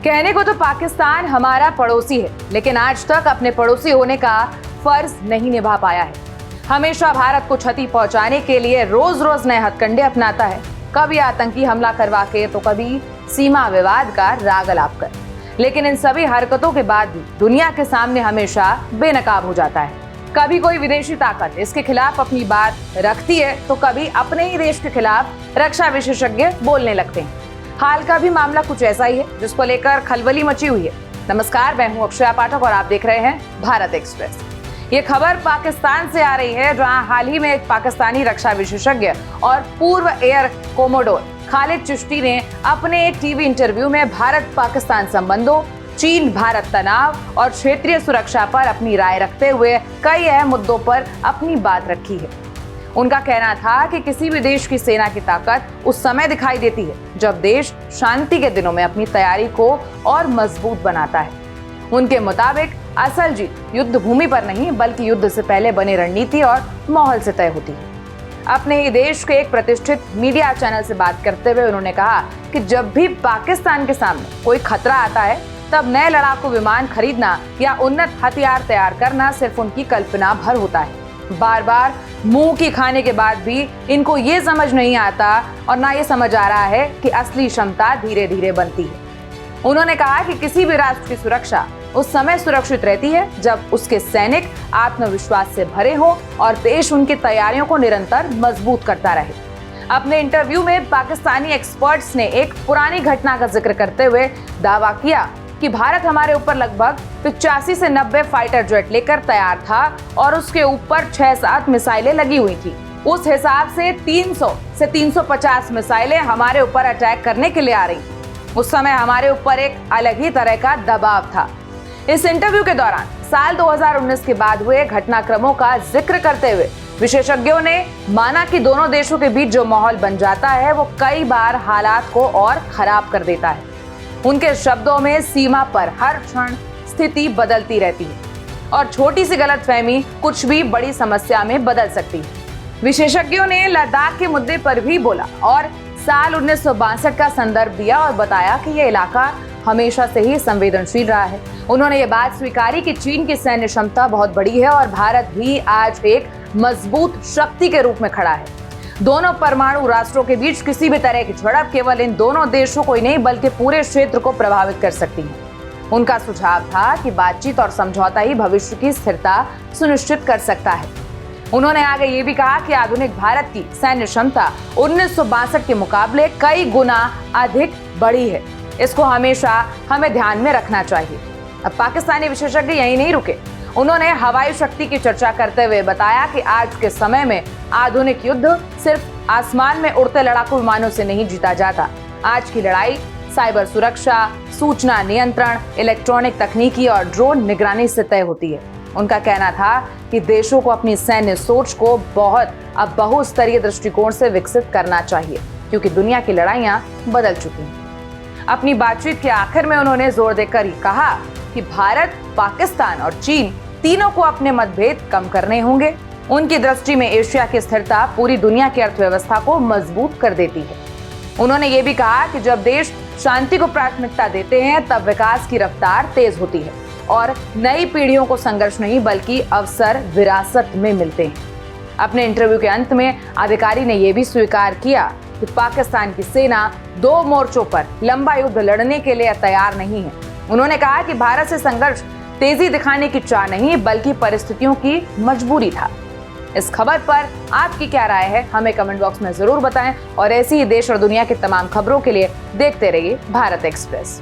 कहने को तो पाकिस्तान हमारा पड़ोसी है, लेकिन आज तक अपने पड़ोसी होने का फर्ज नहीं निभा पाया है। हमेशा भारत को क्षति पहुंचाने के लिए रोज रोज नए हथकंडे अपनाता है, कभी आतंकी हमला करवा के तो कभी सीमा विवाद का राग अलाप कर। लेकिन इन सभी हरकतों के बाद भी दुनिया के सामने हमेशा बेनकाब हो जाता है। कभी कोई विदेशी ताकत इसके खिलाफ अपनी बात रखती है तो कभी अपने ही देश के खिलाफ रक्षा विशेषज्ञ बोलने लगते हैं। हाल का भी मामला कुछ ऐसा ही है जिसको लेकर खलबली मची हुई है। नमस्कार, मैं हूं अक्षया पाठक और आप देख रहे हैं भारत एक्सप्रेस। ये खबर पाकिस्तान से आ रही है, जहां हाल ही में एक पाकिस्तानी रक्षा विशेषज्ञ और पूर्व एयर कोमोडोर खालिद चिश्ती ने अपने एक टीवी इंटरव्यू में भारत पाकिस्तान संबंधों, चीन भारत तनाव और क्षेत्रीय सुरक्षा पर अपनी राय रखते हुए कई अहम मुद्दों पर अपनी बात रखी है। उनका कहना था कि किसी भी देश की सेना की ताकत उस समय दिखाई देती है जब देश शांति के दिनों में अपनी तैयारी को और मजबूत बनाता है। उनके मुताबिक असल जीत युद्ध भूमि पर नहीं बल्कि युद्ध से पहले बनी रणनीति और माहौल से तय होती है। अपने ही देश के एक प्रतिष्ठित मीडिया चैनल से बात करते हुए उन्होंने कहा कि जब भी पाकिस्तान के सामने कोई खतरा आता है तब नए लड़ाकू विमान खरीदना या उन्नत हथियार तैयार करना सिर्फ उनकी कल्पना भर होता है। बार बार मुंह की खाने के बाद भी इनको ये समझ नहीं आता और ना ये समझ आ रहा है कि असली क्षमता धीरे धीरे बनती है। उन्होंने कहा कि किसी भी राष्ट्र की सुरक्षा उस समय सुरक्षित रहती है जब उसके सैनिक आत्मविश्वास से भरे हों और देश उनकी तैयारियों को निरंतर मजबूत करता रहे। अपने इंटरव्यू में पाकिस्तानी एक्सपर्ट्स ने एक पुरानी घटना का जिक्र करते हुए दावा किया कि भारत हमारे ऊपर लगभग 85 से 90 फाइटर जेट लेकर तैयार था और उसके ऊपर 6-7 मिसाइलें लगी हुई थी। उस हिसाब से 300 से 350 मिसाइलें हमारे ऊपर अटैक करने के लिए आ रही। उस समय हमारे ऊपर एक अलग ही तरह का दबाव था। इस इंटरव्यू के दौरान साल 2019 के बाद हुए घटनाक्रमों का जिक्र करते हुए विशेषज्ञों ने माना कि दोनों देशों के बीच जो माहौल बन जाता है वो कई बार हालात को और खराब कर देता है। उनके शब्दों में सीमा पर हर क्षण स्थिति बदलती रहती है और छोटी सी गलतफहमी कुछ भी बड़ी समस्या में बदल सकती है। विशेषज्ञों ने लद्दाख के मुद्दे पर भी बोला और साल 1962 का संदर्भ दिया और बताया कि यह इलाका हमेशा से ही संवेदनशील रहा है। उन्होंने ये बात स्वीकारी कि चीन की सैन्य क्षमता बहुत बड़ी है और भारत भी आज एक मजबूत शक्ति के रूप में खड़ा है। दोनों परमाणु राष्ट्रों के बीच किसी भी तरह की झड़प केवल इन दोनों देशों को ही नहीं बल्कि पूरे क्षेत्र को प्रभावित कर सकती है। उनका सुझाव था कि बातचीत और समझौता ही भविष्य की स्थिरता सुनिश्चित कर सकता है। उन्होंने आगे ये भी कहा कि आधुनिक भारत की सैन्य क्षमता 1962 के मुकाबले कई गुना अधिक बढ़ी है। इसको हमेशा हमें ध्यान में रखना चाहिए। अब पाकिस्तानी विशेषज्ञ यही नहीं रुके। उन्होंने हवाई शक्ति की चर्चा करते हुए बताया कि आज के समय में आधुनिक युद्ध सिर्फ आसमान में उड़ते लड़ाकू विमानों से नहीं जीता जाता। आज की लड़ाई साइबर सुरक्षा, सूचना नियंत्रण, इलेक्ट्रॉनिक तकनीकी और ड्रोन निगरानी से तय होती है। उनका कहना था कि देशों को अपनी सैन्य सोच को अब बहुस्तरीय दृष्टिकोण से विकसित करना चाहिए, क्योंकि दुनिया की लड़ाइयां बदल चुकी हैं। अपनी बातचीत के आखिर में उन्होंने जोर देकर कहा कि भारत, पाकिस्तान और चीन तीनों को अपने मतभेद कम करने होंगे। उनकी दृष्टि में एशिया की स्थिरता पूरी दुनिया की अर्थव्यवस्था को मजबूत कर देती है। उन्होंने ये भी कहा कि जब देश शांति को प्राथमिकता देते हैं तब विकास की रफ्तार तेज होती है और नई पीढ़ियों को संघर्ष नहीं बल्कि अवसर विरासत में मिलते हैं। अपने इंटरव्यू के अंत में अधिकारी ने यह भी स्वीकार किया कि पाकिस्तान की सेना 2 मोर्चों पर लंबा युद्ध लड़ने के लिए तैयार नहीं है। उन्होंने कहा कि भारत से संघर्ष तेजी दिखाने की चाह नहीं बल्कि परिस्थितियों की मजबूरी था। इस खबर पर आपकी क्या राय है, हमें कमेंट बॉक्स में जरूर बताएं और ऐसी ही देश और दुनिया की तमाम खबरों के लिए देखते रहिए भारत एक्सप्रेस।